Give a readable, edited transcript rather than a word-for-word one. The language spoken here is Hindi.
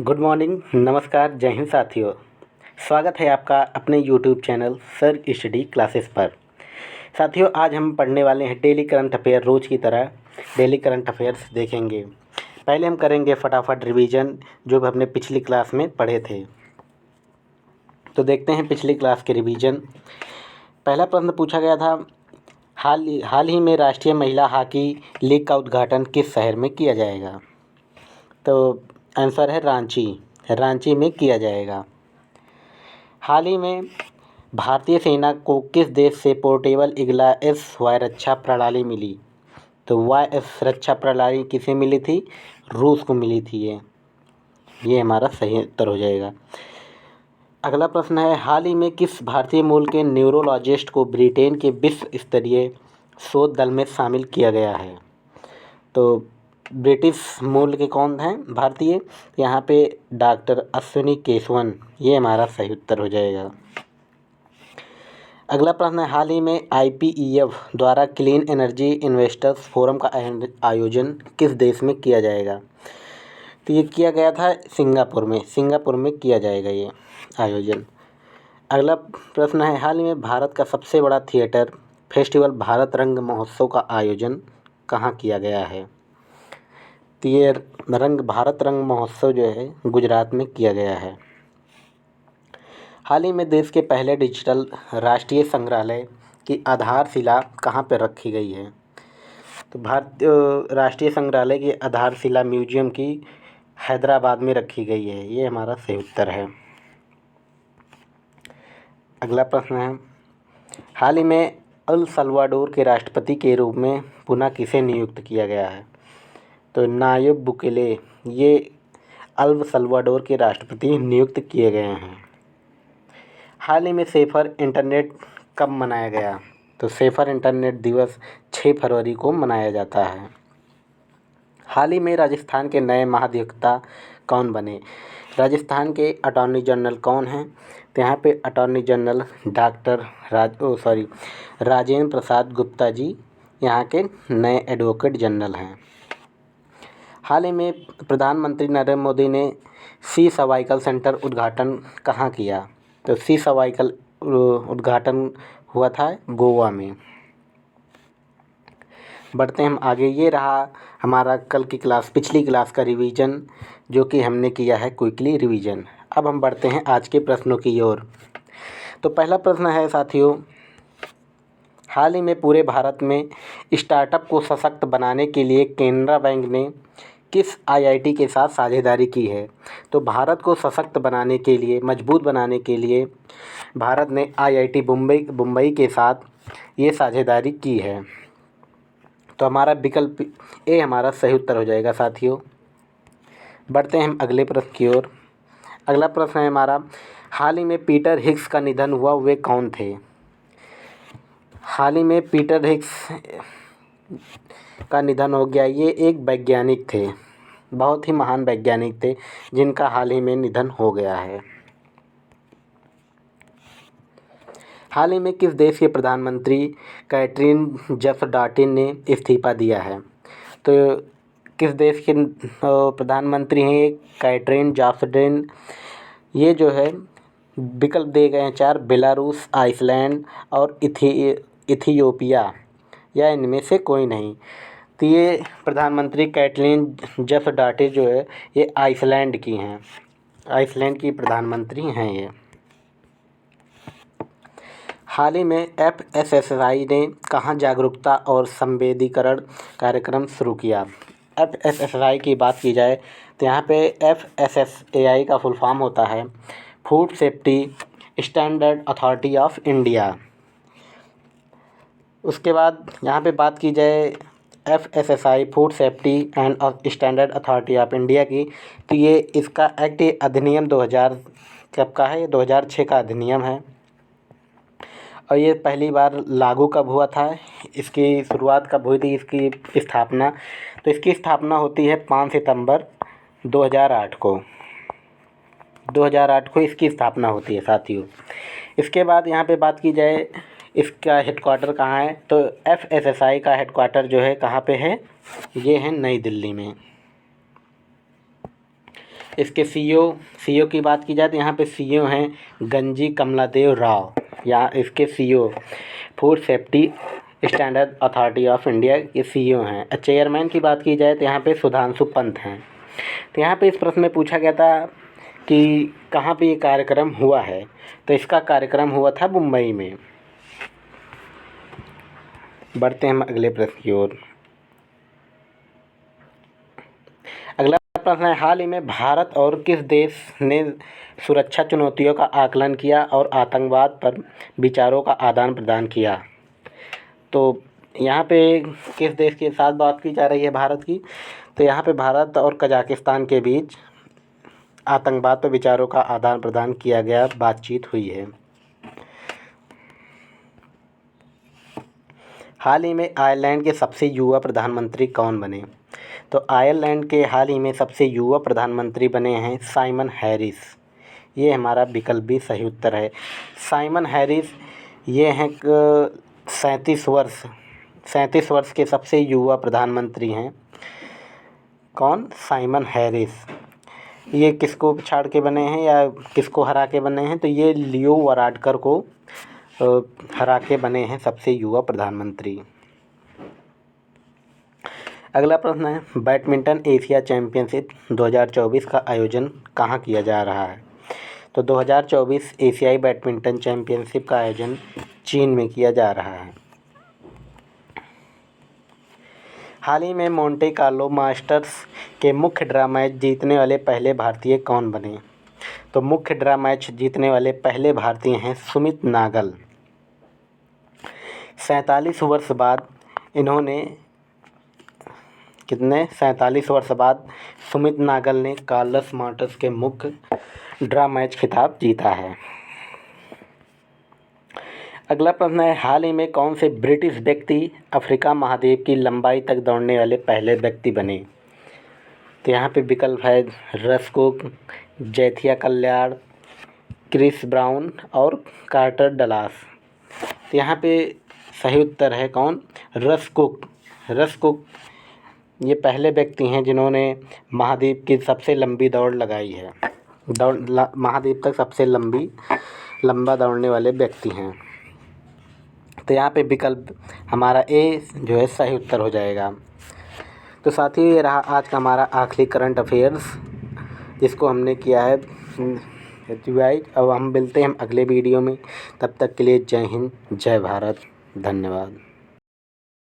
गुड मॉर्निंग, नमस्कार, जय हिंद साथियों। स्वागत है आपका अपने YouTube channel sir study classes पर। साथियों, आज हम पढ़ने वाले हैं डेली करंट अफेयर। रोज़ की तरह डेली करंट अफेयर्स देखेंगे। पहले हम करेंगे फटाफट रिवीजन जो भी हमने पिछली क्लास में पढ़े थे। तो देखते हैं पिछली क्लास के रिवीजन। पहला प्रश्न पूछा गया था, हाल ही में राष्ट्रीय महिला हॉकी लीग का उद्घाटन किस शहर में किया जाएगा? तो आंसर है रांची में किया जाएगा। हाल ही में भारतीय सेना को किस देश से पोर्टेबल ईगल एस वाय रक्षा प्रणाली मिली? तो वाय एस रक्षा प्रणाली किसे मिली थी? रूस को मिली थी। ये हमारा सही उत्तर हो जाएगा। अगला प्रश्न है, हाल ही में किस भारतीय मूल के न्यूरोलॉजिस्ट को ब्रिटेन के विश्व स्तरीय शोध दल में शामिल किया गया है? तो ब्रिटिश मूल के कौन हैं भारतीय? यहाँ पे डॉक्टर अश्विनी केशवन, ये हमारा सही उत्तर हो जाएगा। अगला प्रश्न है, हाल ही में IPEF द्वारा क्लीन एनर्जी इन्वेस्टर्स फोरम का आयोजन किस देश में किया जाएगा? तो ये किया गया था सिंगापुर में किया जाएगा ये आयोजन। अगला प्रश्न है, हाल ही में भारत का सबसे बड़ा थिएटर फेस्टिवल भारत रंग महोत्सव का आयोजन कहाँ किया गया है? तो ये भारत रंग महोत्सव जो है गुजरात में किया गया है। हाल ही में देश के पहले डिजिटल राष्ट्रीय संग्रहालय की आधारशिला कहाँ पर रखी गई है? तो भारतीय राष्ट्रीय संग्रहालय की आधारशिला म्यूजियम की हैदराबाद में रखी गई है। ये हमारा सही उत्तर है। अगला प्रश्न है, हाल ही में अल सल्वाडोर के राष्ट्रपति के रूप में पुनः किसे नियुक्त किया गया है? तो नायब बुकेले, ये अल सल्वाडोर के राष्ट्रपति नियुक्त किए गए हैं। हाल ही में सेफर इंटरनेट कब मनाया गया? तो सेफर इंटरनेट दिवस 6 फरवरी को मनाया जाता है। हाल ही में राजस्थान के नए महाधिवक्ता कौन बने? राजस्थान के अटॉर्नी जनरल कौन हैं? तो यहाँ पे अटॉर्नी जनरल राजेंद्र प्रसाद गुप्ता जी यहाँ के नए एडवोकेट जनरल हैं। हाल ही में प्रधानमंत्री नरेंद्र मोदी ने सी सर्वाइकल सेंटर उद्घाटन कहाँ किया? तो सी सर्वाइकल उद्घाटन हुआ था गोवा में। बढ़ते हैं हम आगे। ये रहा हमारा पिछली क्लास का रिवीजन जो कि हमने किया है क्विकली रिवीजन। अब हम बढ़ते हैं आज के प्रश्नों की ओर। तो पहला प्रश्न है साथियों, हाल ही में पूरे भारत में स्टार्टअप को सशक्त बनाने के लिए केनरा बैंक ने किस IIT के साथ साझेदारी की है? तो भारत को सशक्त बनाने के लिए, मजबूत बनाने के लिए भारत ने IIT मुंबई के साथ ये साझेदारी की है। तो हमारा विकल्प ए हमारा सही उत्तर हो जाएगा साथियों। बढ़ते हैं हम अगले प्रश्न की ओर। अगला प्रश्न है हमारा, हाल ही में पीटर हिग्स का निधन हुआ, वे कौन थे? हाल ही में पीटर हिग्स का निधन हो गया। ये एक वैज्ञानिक थे, बहुत ही महान वैज्ञानिक थे जिनका हाल ही में निधन हो गया है। हाल ही में किस देश के प्रधानमंत्री कैटरीन जसडॉटिन ने इस्तीफा दिया है? तो किस देश के प्रधानमंत्री हैं कैटरीन जसडॉटिन? ये जो है विकल्प दिए गए हैं 4, बेलारूस, आइसलैंड और इथियोपिया, या इनमें से कोई नहीं। तो ये प्रधानमंत्री कैटरीन जसडॉटिन जो है ये आइसलैंड की हैं, आइसलैंड की प्रधानमंत्री हैं ये। हाल ही में FSSAI ने कहाँ जागरूकता और संवेदीकरण कार्यक्रम शुरू किया? FSSAI की बात की जाए तो यहाँ पे FSSAI का फुल फॉर्म होता है food safety standard authority of India. उसके बाद यहाँ पे बात की जाए FSSAI food safety and standard authority of India की, तो ये इसका एक्ट अधिनियम 2000 कब का है? ये 2006 का अधिनियम है और ये पहली बार लागू कब हुआ था? इसकी शुरुआत कब हुई थी इसकी स्थापना? तो इसकी स्थापना होती है 5 सितंबर 2008 को। 2008 को इसकी स्थापना होती है साथियों। इसके बाद यहाँ पे बात की जाए इसका हेडक्वार्टर कहाँ है? तो FSSAI का हेडक्वार्टर जो है कहाँ पे है? ये है नई दिल्ली में। इसके सीईओ की बात की जाए तो यहाँ पे सीईओ हैं गंजी कमलादेव राव। यहाँ इसके CEO food safety standard authority of India के सीईओ हैं। चेयरमैन की बात की जाए तो यहाँ पे सुधांशु पंत हैं। तो यहाँ पे इस प्रश्न में पूछा गया था कि कहाँ पे ये कार्यक्रम हुआ है, तो इसका कार्यक्रम हुआ था मुंबई में। बढ़ते हैं हम अगले प्रश्न की ओर। अगला प्रश्न है, हाल ही में भारत और किस देश ने सुरक्षा चुनौतियों का आकलन किया और आतंकवाद पर विचारों का आदान प्रदान किया? तो यहाँ पे किस देश के साथ बात की जा रही है भारत की, तो यहाँ पे भारत और कजाकिस्तान के बीच आतंकवाद पर विचारों का आदान प्रदान किया गया, बातचीत हुई है। हाल ही में आयरलैंड के सबसे युवा प्रधानमंत्री कौन बने? तो आयरलैंड के हाल ही में सबसे युवा प्रधानमंत्री बने हैं साइमन हैरिस। ये हमारा विकल्प भी सही उत्तर है। साइमन हैरिस ये हैं 37 वर्ष के सबसे युवा प्रधानमंत्री हैं। कौन? Simon Harris. ये किसको छाड़ के बने हैं या किसको हरा के बने हैं? तो ये लियो वाराडकर को हरा के बने हैं सबसे युवा प्रधानमंत्री। अगला प्रश्न है, बैडमिंटन एशिया चैम्पियनशिप 2024 का आयोजन कहाँ किया जा रहा है? तो 2024 एशियाई बैडमिंटन चैम्पियनशिप का आयोजन चीन में किया जा रहा है। हाल ही में मोंटे कार्लो मास्टर्स के मुख्य ड्रा मैच जीतने वाले पहले भारतीय कौन बने? तो मुख्य ड्रा मैच जीतने वाले पहले भारतीय हैं सुमित नागल। 47 वर्ष बाद इन्होंने 47 वर्ष बाद सुमित नागल ने कार्लोस मास्टर्स के मुख्य ड्रा मैच खिताब जीता है। अगला प्रश्न है, हाल ही में कौन से ब्रिटिश व्यक्ति अफ्रीका महाद्वीप की लंबाई तक दौड़ने वाले पहले व्यक्ति बने? तो यहाँ पे विकल्प है रस कुक, जैथिया कल्याण, क्रिस ब्राउन और कार्टर डलास। तो यहाँ पे सही उत्तर है कौन? रस कुक ये पहले व्यक्ति हैं जिन्होंने महाद्वीप की सबसे लंबी दौड़ लगाई है। महाद्वीप तक सबसे लंबा दौड़ने वाले व्यक्ति हैं। तो यहाँ पे विकल्प हमारा ए जो है सही उत्तर हो जाएगा। तो साथियों, ये रहा आज का हमारा आखिरी करंट अफेयर्स, जिसको हमने किया है रिवाइज। अब हम मिलते हैं अगले वीडियो में। तब तक के लिए जय हिंद, जय भारत, धन्यवाद।